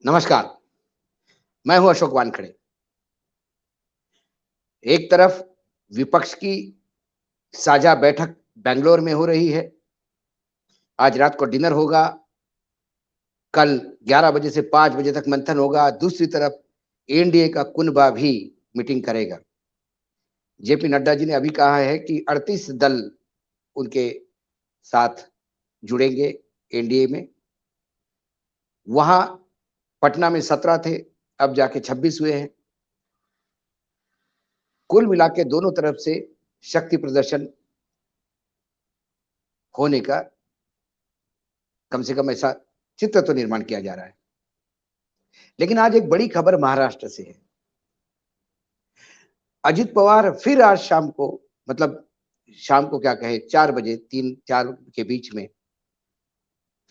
नमस्कार, मैं हूं अशोक वानखड़े। एक तरफ विपक्ष की साझा बैठक बेंगलोर में हो रही है। आज रात को डिनर होगा, कल 11 बजे से 5 बजे तक मंथन होगा। दूसरी तरफ एनडीए का कुनबा भी मीटिंग करेगा। जेपी नड्डा जी ने अभी कहा है कि 38 दल उनके साथ जुड़ेंगे एनडीए में। वहां पटना में 17 थे, अब जाके 26 हुए हैं। कुल मिला के दोनों तरफ से शक्ति प्रदर्शन होने का कम से कम ऐसा चित्र तो निर्माण किया जा रहा है। लेकिन आज एक बड़ी खबर महाराष्ट्र से है। अजित पवार फिर आज शाम को, मतलब शाम को क्या कहे, 4 बजे, 3-4 के बीच में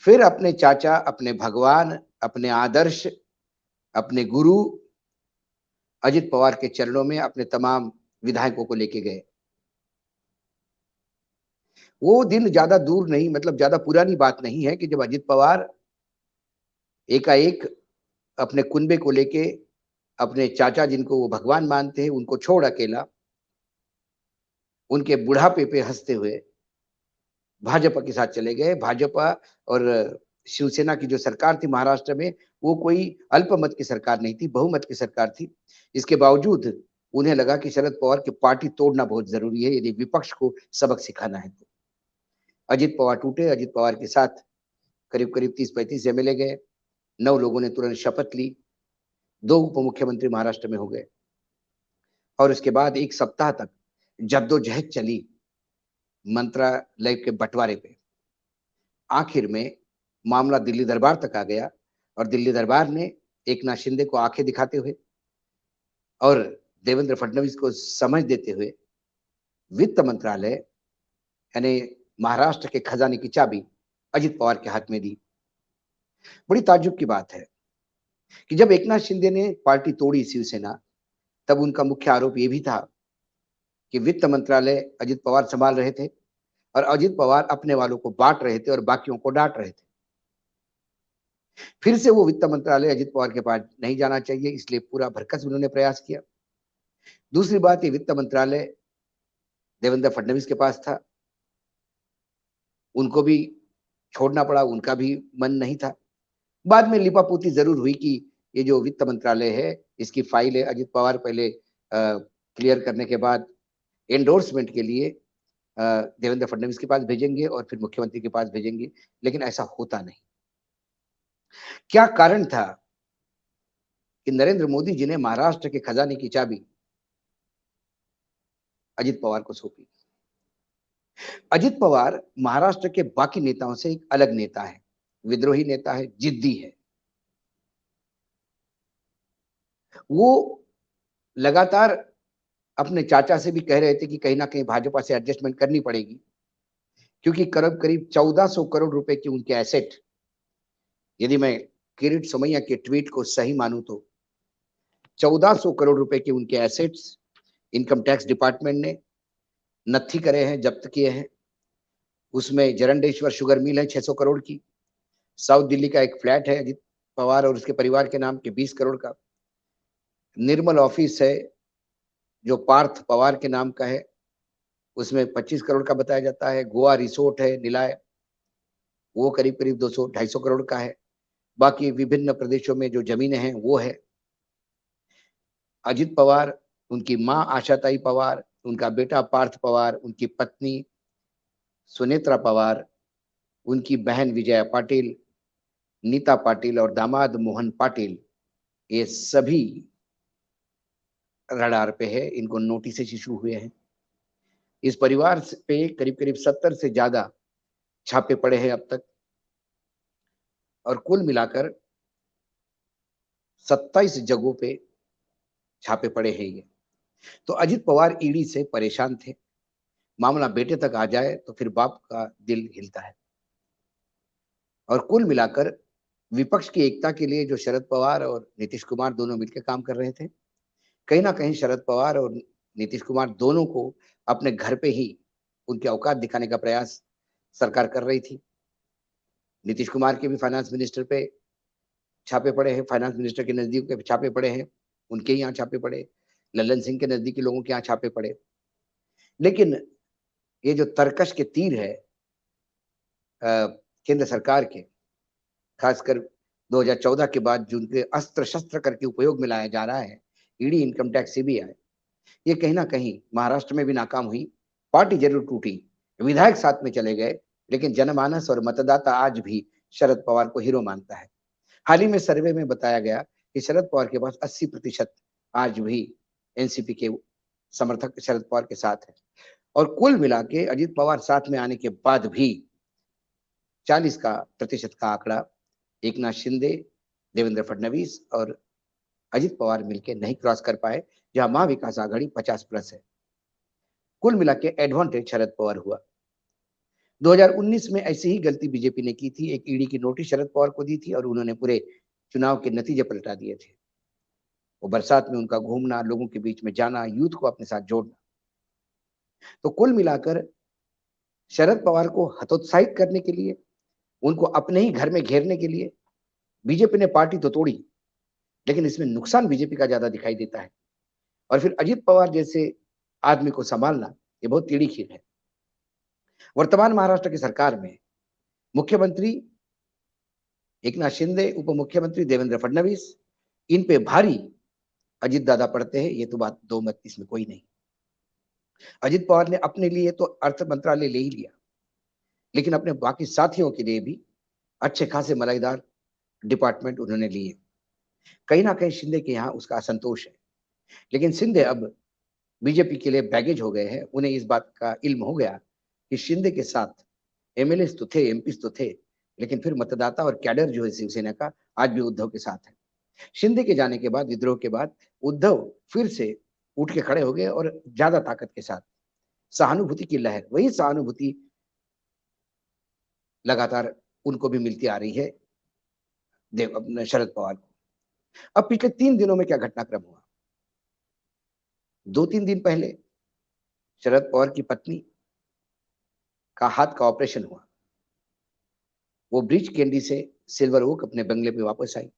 फिर अपने चाचा, अपने भगवान, अपने आदर्श, अपने गुरु अजित पवार के चरणों में अपने तमाम विधायकों को लेके गए। वो दिन ज्यादा दूर नहीं, मतलब ज्यादा पुरानी बात नहीं है कि जब अजित पवार एकाएक अपने कुनबे को लेके, अपने चाचा जिनको वो भगवान मानते हैं, उनको छोड़ अकेला उनके बुढ़ापे पे हंसते हुए भाजपा के साथ चले गए। भाजपा और शिवसेना की जो सरकार थी महाराष्ट्र में, वो कोई अल्पमत की सरकार नहीं थी, बहुमत की सरकार थी। इसके बावजूद उन्हें लगा कि शरद पवार की पार्टी तोड़ना बहुत जरूरी है यदि विपक्ष को सबक सिखाना है तो। अजित पवार टूटे। अजित पवार के साथ करीब करीब 30-35 एमएलए गए। 9 लोगों ने तुरंत शपथ ली। 2 उप मुख्यमंत्री महाराष्ट्र में हो गए और उसके बाद एक सप्ताह तक जद्दोजहद चली मंत्रालय के बंटवारे पे। आखिर में मामला दिल्ली दरबार तक आ गया और दिल्ली दरबार ने एकनाथ शिंदे को आंखें दिखाते हुए और देवेंद्र फडणवीस को समझ देते हुए वित्त मंत्रालय यानी महाराष्ट्र के खजाने की चाबी अजित पवार के हाथ में दी। बड़ी ताज्जुब की बात है कि जब एकनाथ शिंदे ने पार्टी तोड़ी शिवसेना, तब उनका मुख्य आरोप यह भी था कि वित्त मंत्रालय अजित पवार संभाल रहे थे और अजित पवार अपने वालों को बांट रहे थे और बाकियों को डांट रहे थे। फिर से वो वित्त मंत्रालय अजित पवार के पास नहीं जाना चाहिए, इसलिए पूरा भरकस उन्होंने प्रयास किया। दूसरी बात, ये वित्त मंत्रालय देवेंद्र फडणवीस के पास था, उनको भी छोड़ना पड़ा, उनका भी मन नहीं था। बाद में लिपापोती जरूर हुई कि ये जो वित्त मंत्रालय है, इसकी फाइल है, अजित पवार पहले क्लियर करने के बाद एंडोर्समेंट के लिए देवेंद्र फडणवीस के पास भेजेंगे और फिर मुख्यमंत्री के पास भेजेंगे, लेकिन ऐसा होता नहीं। क्या कारण था कि नरेंद्र मोदी जी ने महाराष्ट्र के खजाने की चाबी अजित पवार को सौंपी? अजित पवार महाराष्ट्र के बाकी नेताओं से एक अलग नेता है, विद्रोही नेता है, जिद्दी है। वो लगातार अपने चाचा से भी कह रहे थे कि कहीं ना कहीं भाजपा से एडजस्टमेंट करनी पड़ेगी, क्योंकि करीब करीब 1400 करोड़ रुपए की उनके एसेट, यदि मैं किरीट सोमैया के ट्वीट को सही मानूं तो 1400 करोड़ रुपए के उनके एसेट्स इनकम टैक्स डिपार्टमेंट ने नत्थी करे हैं, जब्त किए हैं। उसमें जरंडेश्वर शुगर मिल है 600 करोड़ की। साउथ दिल्ली का एक फ्लैट है अजित पवार और उसके परिवार के नाम के 20 करोड़ का। निर्मल ऑफिस है जो पार्थ पवार के नाम का है, उसमें 25 करोड़ का बताया जाता है। गोवा रिसोर्ट है निलाय, वो करीब करीब 200-250 करोड़ का है। बाकी विभिन्न प्रदेशों में जो जमीनें हैं वो है। अजित पवार, उनकी माँ आशाताई पवार, उनका बेटा पार्थ पवार, उनकी पत्नी सुनेत्रा पवार, उनकी बहन विजया पाटिल, नीता पाटिल और दामाद मोहन पाटिल, ये सभी रडार पे है। इनको नोटिस इशू हुए हैं। इस परिवार पे करीब करीब 70 से ज्यादा छापे पड़े हैं अब तक और कुल मिलाकर 27 जगहों पे छापे पड़े हैं ये। तो अजित पवार ईडी से परेशान थे। मामला बेटे तक आ जाए तो फिर बाप का दिल हिलता है। और कुल मिलाकर विपक्ष की एकता के लिए जो शरद पवार और नीतीश कुमार दोनों मिलकर काम कर रहे थे, कहीं ना कहीं शरद पवार और नीतीश कुमार दोनों को अपने घर पे ही उनके औकात दिखाने का प्रयास सरकार कर रही थी। नीतीश कुमार के भी फाइनेंस मिनिस्टर पे छापे पड़े हैं, फाइनेंस मिनिस्टर के नजदीक के छापे पड़े हैं, उनके यहाँ छापे पड़े, लल्लन सिंह के नजदीकी लोगों के यहाँ छापे पड़े। लेकिन ये जो तरकश के तीर है केंद्र सरकार के, खासकर 2014 के बाद जो उनके अस्त्र शस्त्र करके उपयोग में लाया जा रहा है, ईडी, इनकम टैक्स, सीबीआई, ये कहीं ना कहीं महाराष्ट्र में भी नाकाम हुई। पार्टी जरूर टूटी, विधायक साथ में चले गए, लेकिन जनमानस और मतदाता आज भी शरद पवार को हीरो मानता है। हाल ही में सर्वे में बताया गया कि शरद पवार के पास 80% आज भी एनसीपी के समर्थक शरद पवार के साथ है, और कुल मिला के अजित पवार साथ में आने के बाद भी 40% का आंकड़ा एकनाथ शिंदे, देवेंद्र फडणवीस और अजित पवार मिलकर नहीं क्रॉस कर पाए, जहां महाविकास आघाड़ी 50+ है। कुल मिला के एडवांटेज शरद पवार हुआ। 2019 में ऐसी ही गलती बीजेपी ने की थी, एक ईडी की नोटिस शरद पवार को दी थी और उन्होंने पूरे चुनाव के नतीजे पलटा दिए थे। वो बरसात में उनका घूमना, लोगों के बीच में जाना, यूथ को अपने साथ जोड़ना। तो कुल मिलाकर शरद पवार को हतोत्साहित करने के लिए, उनको अपने ही घर में घेरने के लिए बीजेपी ने पार्टी तो तोड़ी, लेकिन इसमें नुकसान बीजेपी का ज्यादा दिखाई देता है। और फिर अजित पवार जैसे आदमी को संभालना ये बहुत टेढ़ी खीर है। वर्तमान महाराष्ट्र की सरकार में मुख्यमंत्री एकनाथ शिंदे, उप मुख्यमंत्री देवेंद्र फडणवीस, इन पे भारी अजित दादा पड़ते हैं, ये तो बात दो मत, इसमें कोई नहीं। अजित पवार ने अपने लिए तो अर्थ मंत्रालय ले ही लिया, लेकिन अपने बाकी साथियों के लिए भी अच्छे खासे मलाईदार डिपार्टमेंट उन्होंने लिए। कहीं ना कहीं शिंदे के यहाँ उसका असंतोष है, लेकिन शिंदे अब बीजेपी के लिए बैगेज हो गए हैं। उन्हें इस बात का इल्म हो गया कि शिंदे के साथ एमएलए तो थे, एमपी तो थे, लेकिन फिर मतदाता और कैडर जो है शिवसेना का आज भी उद्धव के साथ है। शिंदे के जाने के बाद, विद्रोह के बाद, उद्धव फिर से उठ के खड़े हो गए और ज्यादा ताकत के साथ सहानुभूति की लहर, वही सहानुभूति लगातार उनको भी मिलती आ रही है देव अपने शरद पवार को। अब पिछले 3 दिनों में क्या घटनाक्रम हुआ? 2-3 दिन पहले शरद पवार की पत्नी का हाथ का ऑपरेशन हुआ। वो ब्रिज कैंडी से सिल्वर ओक अपने बंगले पे वापस आई।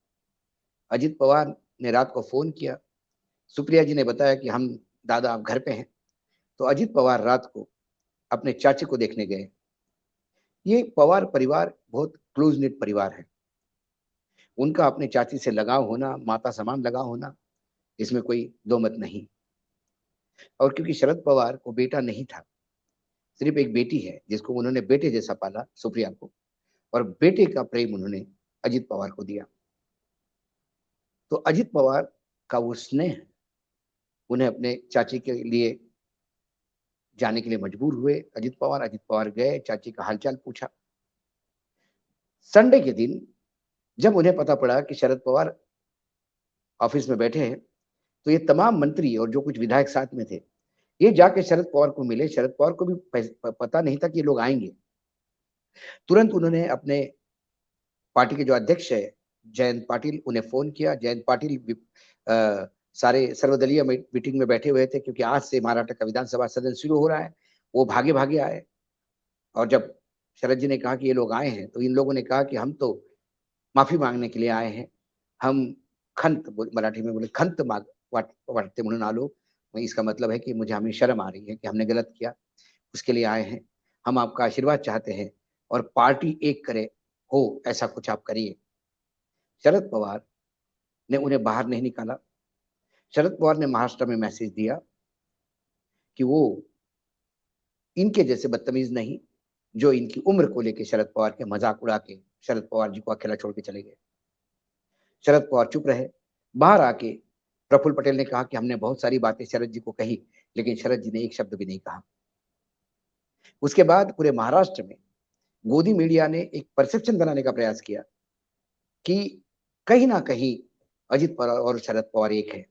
अजित पवार ने रात को फोन किया, सुप्रिया जी ने बताया कि हम दादा आप घर पे हैं। तो अजित पवार रात को अपने चाची को देखने गए। ये पवार परिवार बहुत क्लोज निट परिवार है। उनका अपने चाची से लगाव होना, माता समान लगाव होना, इसमें कोई दो मत नहीं। और क्योंकि शरद पवार को बेटा नहीं था, सिर्फ एक बेटी है जिसको उन्होंने बेटे जैसा पाला, सुप्रिया को, और बेटे का प्रेम उन्होंने अजित पवार को दिया। तो अजित पवार का वो स्नेह उन्हें अपने चाची के लिए जाने के लिए मजबूर हुए। अजित पवार गए, चाची का हालचाल पूछा। संडे के दिन जब उन्हें पता पड़ा कि शरद पवार ऑफिस में बैठे हैं, तो ये तमाम मंत्री और जो कुछ विधायक साथ में थे, ये जाके शरद पवार को मिले। शरद पवार को भी पता नहीं था कि ये लोग आएंगे। तुरंत उन्होंने अपने पार्टी के जो अध्यक्ष है जयंत पाटिल, उन्हें फोन किया। जयंत पाटिल सारे सर्वदलीय मीटिंग में बैठे हुए थे, क्योंकि आज से महाराष्ट्र का विधानसभा सदन शुरू हो रहा है। वो भागे भागे आए, और जब शरद जी ने कहा कि ये लोग आए हैं, तो इन लोगों ने कहा कि हम तो माफी मांगने के लिए आए हैं, हम खंत, मराठी में बोले खंत माग वाटते म्हणून आलो। इसका मतलब है कि मुझे, हमें शर्म आ रही है कि हमने गलत किया, उसके लिए आए हैं। हम आपका आशीर्वाद चाहते हैं और पार्टी एक करे, हो ऐसा कुछ आप करिए। शरद पवार ने उन्हें बाहर नहीं निकाला। शरद पवार ने महाराष्ट्र में मैसेज दिया कि वो इनके जैसे बदतमीज नहीं, जो इनकी उम्र को लेकर शरद पवार के मजाक उड़ा के शरद पवार जी को अकेला छोड़ के चले गए। शरद पवार चुप रहे। बाहर आके प्रफुल्ल पटेल ने कहा कि हमने बहुत सारी बातें शरद जी को कही, लेकिन शरद जी ने एक शब्द भी नहीं कहा। उसके बाद पूरे महाराष्ट्र में गोदी मीडिया ने एक परसेप्शन बनाने का प्रयास किया कि कहीं ना कहीं अजित पवार और शरद पवार एक है,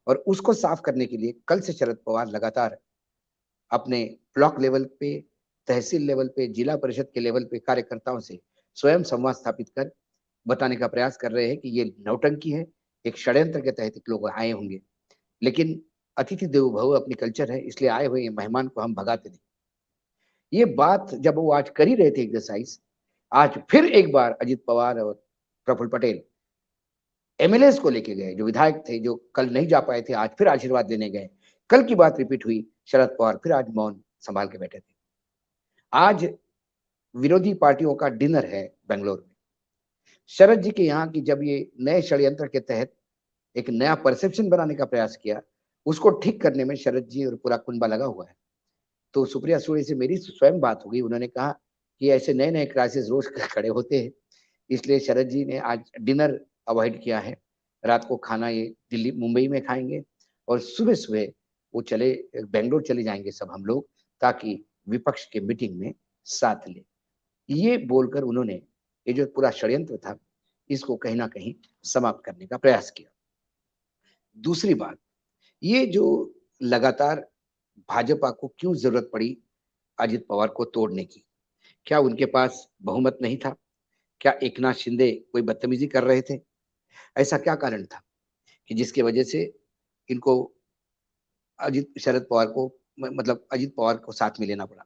और उसको साफ करने के लिए कल से शरद पवार लगातार अपने ब्लॉक लेवल पे, तहसील लेवल पे, जिला परिषद के लेवल पे कार्यकर्ताओं से स्वयं संवाद स्थापित कर बताने का प्रयास कर रहे हैं कि ये नौटंकी है, एक षड्यंत्र के तहत लोग आए होंगे, लेकिन अतिथि देवो भव अपनी कल्चर है, इसलिए आए हुए मेहमान को हम भगाते नहीं। ये बात जब वो आज कर ही रहे थे एक्सरसाइज, आज फिर एक बार अजित पवार और प्रफुल्ल पटेल एमएलएस को लेके गए, जो विधायक थे, जो कल नहीं जा पाए थे, आज फिर आशीर्वाद लेने गए। कल की बात रिपीट हुई, शरद पवार फिर आज मौन संभाल के बैठे थे। आज विरोधी पार्टियों का डिनर है बेंगलोर में। शरद जी के यहाँ की जब ये नए षड्यंत्र के तहत एक नया परसेप्शन बनाने का प्रयास किया, उसको ठीक करने में शरद जी और पूरा कुनबा लगा हुआ है। तो सुप्रिया सुळे से मेरी स्वयं बात हो गई, उन्होंने कहा कि ऐसे नए-नए क्राइसिस रोज खड़े होते हैं, इसलिए शरद जी ने आज डिनर अवॉइड किया है। रात को खाना ये दिल्ली मुंबई में खाएँगे और सुबह-सुबह वो चले बैंगलोर चले जाएँगे सब हम लोग, ताकि विपक्ष के मीटिंग में साथ लें। ये बोलकर उन्होंने ये जो पूरा षड्यंत्र था, इसको कहीं न कहीं समाप्त करने का प्रयास किया। दूसरी बात, ये जो लगातार भाजपा को क्यों ज़रूरत पड़ी अजित पवार को तोड़ने की? क्या उनके पास बहुमत नहीं था? क्या एकनाथ शिंदे कोई बदतमीज़ी कर रहे थे? ऐसा क्या कारण था कि जिसकी वजह से इनको शरद पवार को मतलब अजित पवार को साथ में लेना पड़ा?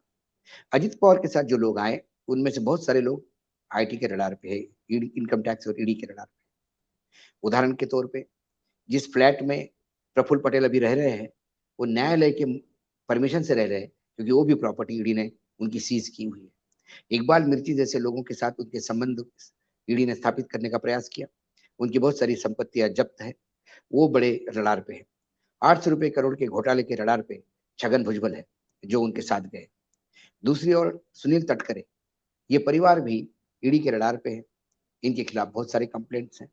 अजित पवार के साथ जो लोग आए, उनमें से बहुत सारे लोग आईटी के रडार पे है, ईडी इनकम टैक्स और ईडी के रडार पे। उदाहरण के तौर पे जिस फ्लैट में प्रफुल्ल पटेल अभी रह रहे हैं, वो न्यायालय के परमिशन से रह रहे हैं, क्योंकि वो भी प्रॉपर्टी ईडी ने उनकी सीज़ की हुई है। इकबाल मिर्ची जैसे लोगों के साथ उनके संबंध ईडी ने स्थापित करने का प्रयास किया। उनकी बहुत सारी संपत्तियाँ जब्त हैं, वो बड़े रडार पे हैं। 800 रुपए करोड़ के घोटाले के रडार पे छगन भुजबल है, जो उनके साथ गए। दूसरी ओर सुनील तटकरे, ये परिवार भी ईडी के रडार पे है। इनके खिलाफ बहुत सारे कंप्लेंट्स हैं।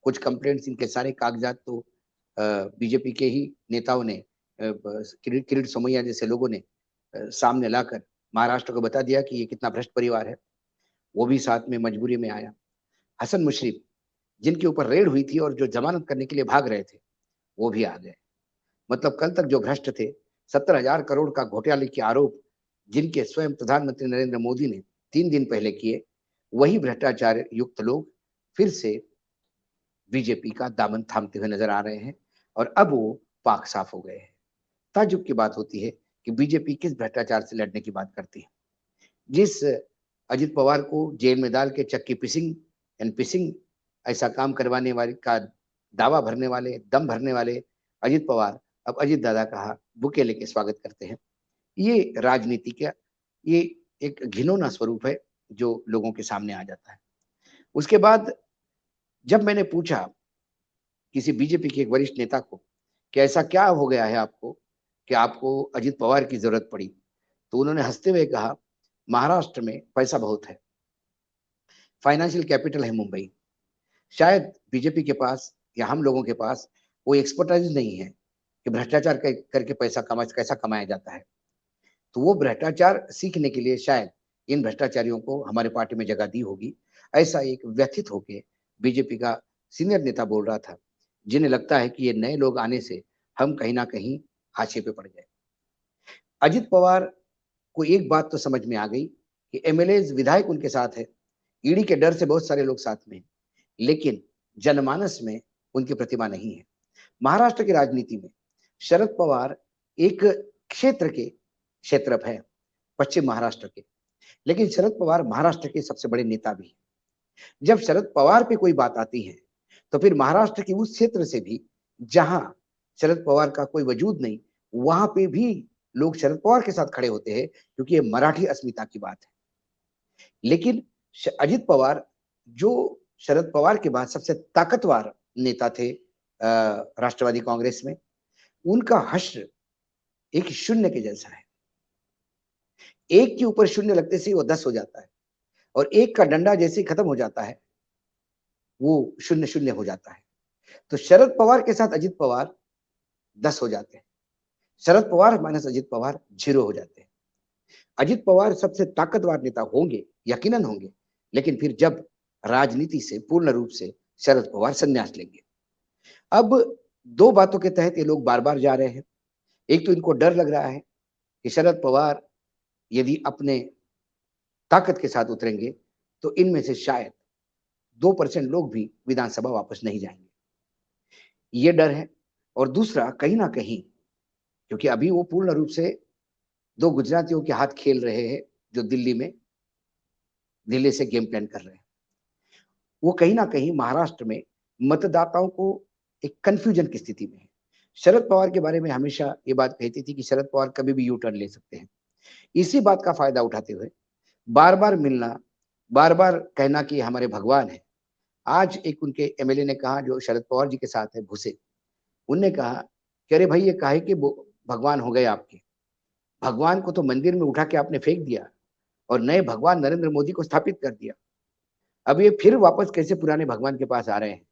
कुछ कंप्लेंट्स, इनके सारे कागज़ात तो बीजेपी के ही नेताओं ने किरीट सोमैया जैसे लोगों ने सामने लाकर महाराष्ट्र को बता दिया कि ये कितना भ्रष्ट परिवार है। वो भी साथ में मजबूरी में आया। हसन मुशर्रफ, जिनके ऊपर रेड हुई थी और जो ज़मानत करने के लिए भाग रहे थे, वो भी आ गए। मतलब कल तक जो भ्रष्ट थे, 70,000 करोड़ का घोटाले के आरोप जिनके स्वयं प्रधानमंत्री नरेंद्र मोदी ने 3 दिन पहले किए, वही भ्रष्टाचार युक्त लोग फिर से बीजेपी का दामन थामते हुए नजर आ रहे हैं और अब वो पाक साफ हो गए हैं। ताज्जुब की बात होती है कि बीजेपी किस भ्रष्टाचार से लड़ने की बात करती है। जिस अजित पवार को जेल में डाल के चक्की पिसिंग एंड पिसिंग ऐसा काम करवाने वाले का दावा भरने वाले, दम भरने वाले अजित पवार अब अजित दादा का बुके लेके स्वागत करते हैं। ये राजनीति का ये एक घिनौना स्वरूप है जो लोगों के सामने आ जाता है। उसके बाद जब मैंने पूछा किसी बीजेपी के एक वरिष्ठ नेता को कि ऐसा क्या हो गया है आपको कि आपको अजित पवार की जरूरत पड़ी, तो उन्होंने हंसते हुए कहा, महाराष्ट्र में पैसा बहुत है, फाइनेंशियल कैपिटल है मुंबई, शायद बीजेपी के पास या हम लोगों के पास वो एक्सपर्टाइज नहीं है कि भ्रष्टाचार करके पैसा कैसा कमाया जाता है। तो वो भ्रष्टाचार सीखने के लिए शायद इन भ्रष्टाचारियों को हमारे पार्टी में जगह दी होगी। ऐसा एक व्यथित होके बीजेपी का सीनियर नेता बोल रहा था, जिन्हें लगता है कि ये नए लोग आने से हम कहीं ना कहीं हाशिए पे पड़ गए। अजित पवार को एक बात तो समझ में आ गई कि एमएलए विधायक उनके साथ है, ईडी के डर से बहुत सारे लोग साथ में हैं, लेकिन जनमानस में उनकी प्रतिमा नहीं है। महाराष्ट्र की राजनीति में शरद पवार एक क्षेत्रप है, पश्चिम महाराष्ट्र के, लेकिन शरद पवार महाराष्ट्र के सबसे बड़े नेता भी हैं। जब शरद पवार पे कोई बात आती है, तो फिर महाराष्ट्र के उस क्षेत्र से भी जहां शरद पवार का कोई वजूद नहीं, वहां पे भी लोग शरद पवार के साथ खड़े होते हैं, क्योंकि ये मराठी अस्मिता की बात है। लेकिन अजित पवार, जो शरद पवार के बाद सबसे ताकतवर नेता थे राष्ट्रवादी कांग्रेस में, उनका हश्र एक शून्य के जैसा है। एक के ऊपर शून्य लगते से वो 10 हो जाता है और एक का डंडा जैसे ही खत्म हो जाता है, वो शून्य शून्य हो जाता है। तो शरद पवार के साथ अजित पवार 10 हो जाते हैं, शरद पवार माइनस अजित पवार 0 हो जाते हैं। अजित पवार सबसे ताकतवर नेता होंगे, यकीनन होंगे, लेकिन फिर जब राजनीति से पूर्ण रूप से शरद पवार संन्यास लेंगे। अब 2 बातों के तहत ये लोग बार-बार जा रहे हैं। एक तो इनको डर लग रहा है कि शरद पवार यदि अपने ताकत के साथ उतरेंगे, तो इनमें से शायद 2% लोग भी विधानसभा वापस नहीं जाएंगे। ये डर है। और दूसरा, कहीं ना कहीं क्योंकि अभी वो पूर्ण रूप से 2 गुजरातियों के हाथ खेल रहे हैं, जो दिल्ली से गेम प्लान कर रहे हैं। वो कहीं ना कहीं महाराष्ट्र में मतदाताओं को एक कंफ्यूजन की स्थिति में है। शरद पवार के बारे में हमेशा ये बात कहती थी कि शरद पवार कभी भी यू टर्न ले सकते हैं। इसी बात का फायदा उठाते हुए बार बार मिलना, बार बार कहना कि हमारे भगवान है। आज एक उनके एमएलए ने कहा जो शरद पवार जी के साथ है, भूसे, उनने कहा कि अरे भाई ये काहे के भगवान हो गए आपके? भगवान को तो मंदिर में उठा के आपने फेंक दिया और नए भगवान नरेंद्र मोदी को स्थापित कर दिया। अब ये फिर वापस कैसे पुराने भगवान के पास आ रहे हैं?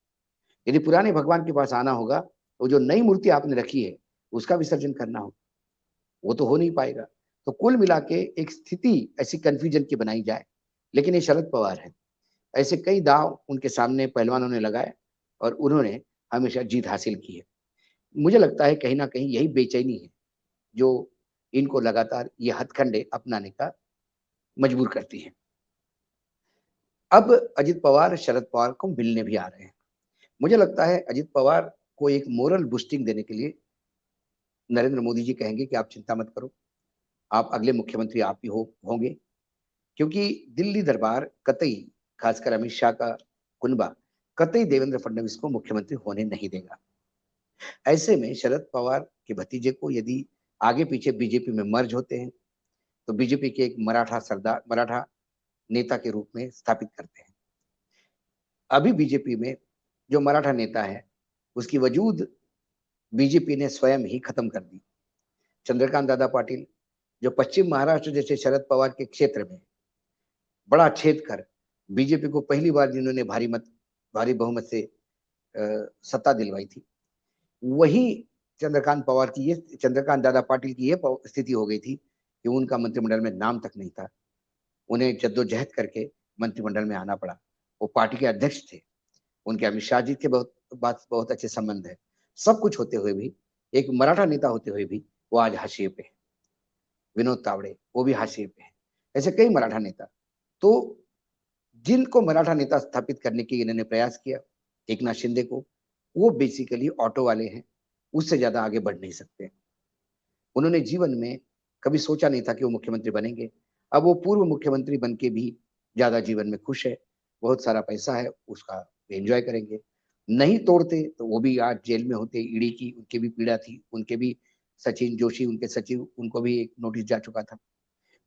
यदि पुराने भगवान के पास आना होगा, तो जो नई मूर्ति आपने रखी है, उसका विसर्जन करना होगा। वो तो हो नहीं पाएगा। तो कुल मिला के एक स्थिति ऐसी कन्फ्यूजन की बनाई जाए, लेकिन ये शरद पवार हैं। ऐसे कई दाँव उनके सामने पहलवानों ने लगाए और उन्होंने हमेशा जीत हासिल की है। मुझे लगता है कहीं न कहीं यही बेचैनी है, जो इनको लगातार ये हथकंडे अपनाने का मजबूर करती है। अब अजित पवार शरद पवार को मिलने भी आ रहे हैं। मुझे लगता है अजित पवार को एक मोरल बूस्टिंग देने के लिए नरेंद्र मोदी जी कहेंगे कि आप चिंता मत करो, आप अगले मुख्यमंत्री आप ही होंगे, क्योंकि दिल्ली दरबार कतई, खासकर अमित शाह का कुनबा, कतई देवेंद्र फडणवीस को मुख्यमंत्री होने नहीं देगा। ऐसे में शरद पवार के भतीजे को यदि आगे पीछे बीजेपी में मर्ज होते हैं, तो बीजेपी के एक मराठा नेता के रूप में स्थापित करते हैं। अभी बीजेपी में जो मराठा नेता है, उसकी वजूद बीजेपी ने स्वयं ही खत्म कर दी। चंद्रकांत दादा पाटिल, जो पश्चिम महाराष्ट्र जैसे शरद पवार के क्षेत्र में बड़ा छेद कर बीजेपी को पहली बार जिन्होंने भारी बहुमत से सत्ता दिलवाई थी, वही चंद्रकांत दादा पाटिल की ये स्थिति हो गई थी कि उनका मंत्रिमंडल में नाम तक नहीं था। उन्हें जद्दोजहद करके मंत्रिमंडल में आना पड़ा। वो पार्टी के अध्यक्ष थे। उनके अमित शाह जी के बहुत अच्छे संबंध है। सब कुछ होते हुए भी, एक मराठा नेता होते हुए भी वो आज हाशिए पे है। विनोद तावड़े, वो भी हाशिए पे है। ऐसे कई मराठा नेता, तो जिनको मराठा नेता स्थापित करने के इन्होंने प्रयास किया, एकनाथ शिंदे को, वो बेसिकली ऑटो वाले हैं, उससे ज्यादा आगे बढ़ नहीं सकते। उन्होंने जीवन में कभी सोचा नहीं था कि वो मुख्यमंत्री बनेंगे। अब वो पूर्व मुख्यमंत्री बन के भी ज्यादा जीवन में खुश है, बहुत सारा पैसा है, उसका एंजॉय करेंगे। नहीं तोड़ते तो वो भी आज जेल में होते। ईडी की उनकी भी पीड़ा थी, उनके भी सचिन जोशी उनके सचिव, उनको भी एक नोटिस जा चुका था।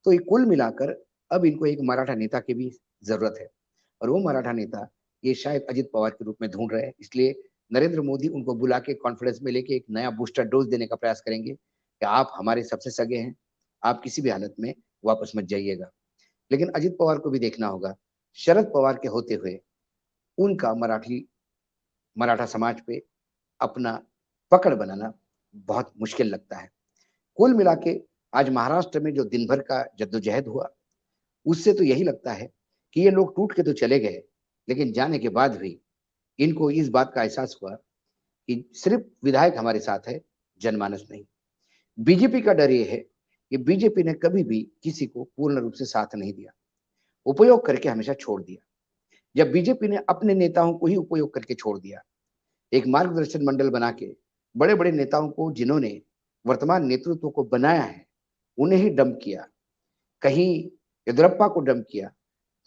तो ये कुल मिलाकर अब इनको एक मराठा नेता की भी जरूरत है, और वो मराठा नेता ये शायद अजित पवार के रूप में ढूंढ रहे हैं। इसलिए नरेंद्र मोदी उनको बुला के कॉन्फ्रेंस में लेके एक नया बूस्टर डोज देने का प्रयास करेंगे कि आप हमारे सबसे सगे हैं, आप किसी भी हालत में वापस मत जाइएगा। लेकिन अजित पवार को भी देखना होगा, शरद पवार के होते हुए उनका मराठा समाज पे अपना पकड़ बनाना बहुत मुश्किल लगता है। कुल मिला के आज महाराष्ट्र में जो दिन भर का जद्दोजहद हुआ, उससे तो यही लगता है कि ये लोग टूट के तो चले गए, लेकिन जाने के बाद भी इनको इस बात का एहसास हुआ कि सिर्फ विधायक हमारे साथ है, जनमानस नहीं। बीजेपी का डर ये है कि बीजेपी ने कभी भी किसी को पूर्ण रूप से साथ नहीं दिया, उपयोग करके हमेशा छोड़ दिया। जब बीजेपी ने अपने नेताओं को ही उपयोग करके छोड़ दिया, एक मार्गदर्शन मंडल बना के बड़े बड़े नेताओं को, जिन्होंने वर्तमान नेतृत्व को बनाया है, उन्हें ही डंप किया। कहीं येदियुरप्पा को डंप किया,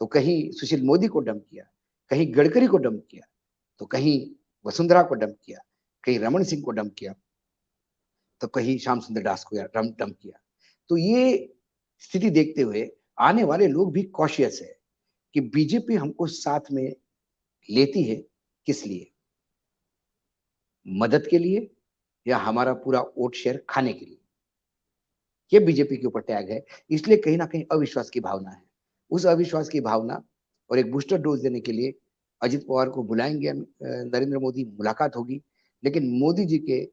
तो कहीं सुशील मोदी को डंप किया, कहीं गडकरी को डंप किया, तो कहीं वसुंधरा को डंप किया, कहीं रमन सिंह को डंप किया, तो कहीं श्याम सुंदर दास को डंप किया। तो ये स्थिति देखते हुए आने वाले लोग भी कॉशियस है कि बीजेपी हमको साथ में लेती है किस लिए? मदद के लिए या हमारा पूरा वोट शेयर खाने के लिए? ये बीजेपी के ऊपर टैग है। इसलिए कहीं ना कहीं अविश्वास की भावना है। उस अविश्वास की भावना और एक बूस्टर डोज देने के लिए अजित पवार को बुलाएंगे नरेंद्र मोदी, मुलाकात होगी। लेकिन मोदी जी के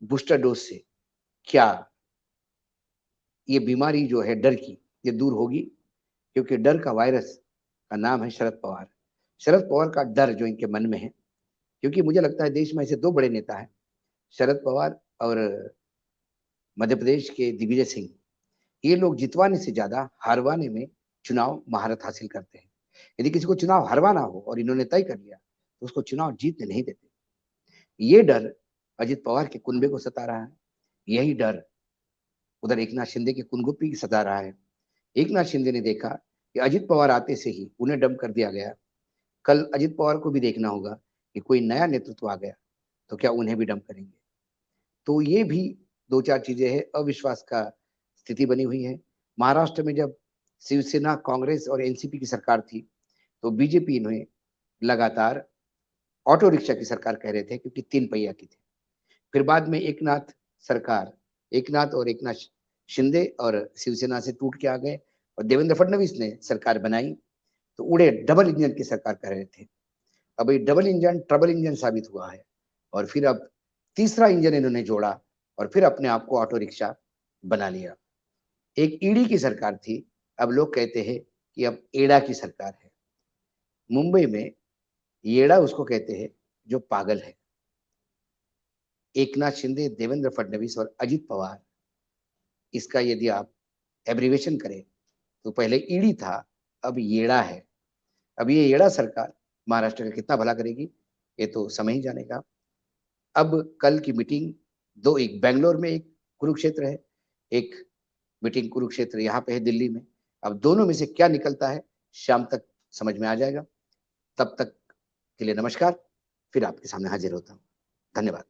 बूस्टर डोज से क्या ये बीमारी जो है डर की, ये दूर होगी? क्योंकि डर का वायरस का नाम है शरद पवार। शरद पवार का डर जो इनके मन में है, क्योंकि मुझे लगता है देश में ऐसे दो बड़े नेता हैं, शरद पवार और मध्य प्रदेश के दिग्विजय सिंह। ये लोग जितवाने से ज्यादा हारवाने में चुनाव महारत हासिल करते हैं। यदि किसी को चुनाव हरवाना हो और इन्होंने तय कर लिया, तो उसको चुनाव जीतने नहीं देते। ये डर अजित पवार के कुनबे को सता रहा है। यही डर उधर एकनाथ शिंदे के कुनगुप्पी की सता रहा है। एकनाथ शिंदे ने देखा कि अजित पवार आते से ही उन्हें डंप कर दिया गया, कल अजित पवार को भी देखना होगा कि कोई नया नेतृत्व आ गया तो क्या उन्हें भी डंप करेंगे। तो ये भी 2-4 चीजें हैं, अविश्वास का स्थिति बनी हुई है। महाराष्ट्र में जब शिवसेना, कांग्रेस और एनसीपी की सरकार थी, तो बीजेपी इन्हें लगातार ऑटो रिक्शा की सरकार कह रहे थे क्योंकि 3 पहिया की थी। फिर बाद में एकनाथ और एकनाथ शिंदे और शिवसेना से टूट के आ गए और देवेंद्र फडणवीस ने सरकार बनाई, तो उड़े डबल इंजन की सरकार कर रहे थे। अब ये डबल इंजन ट्रबल इंजन साबित हुआ है और फिर अब तीसरा इंजन इन्होंने जोड़ा और फिर अपने आप को ऑटो रिक्शा बना लिया। एक ईडी की सरकार थी, अब लोग कहते हैं कि अब एड़ा की सरकार है। मुंबई में येड़ा उसको कहते हैं जो पागल है। एकनाथ शिंदे, देवेंद्र फडणवीस और अजित पवार, इसका यदि आप एब्रीवेशन करें तो पहले ईडी था, अब येड़ा है। अब ये येड़ा सरकार महाराष्ट्र का कितना भला करेगी ये तो समय ही जानेगा। अब कल की मीटिंग दो, एक बेंगलोर में, एक कुरुक्षेत्र है, एक मीटिंग कुरुक्षेत्र यहाँ पे है दिल्ली में। अब दोनों में से क्या निकलता है शाम तक समझ में आ जाएगा। तब तक के लिए नमस्कार, फिर आपके सामने हाजिर होता हूँ। धन्यवाद।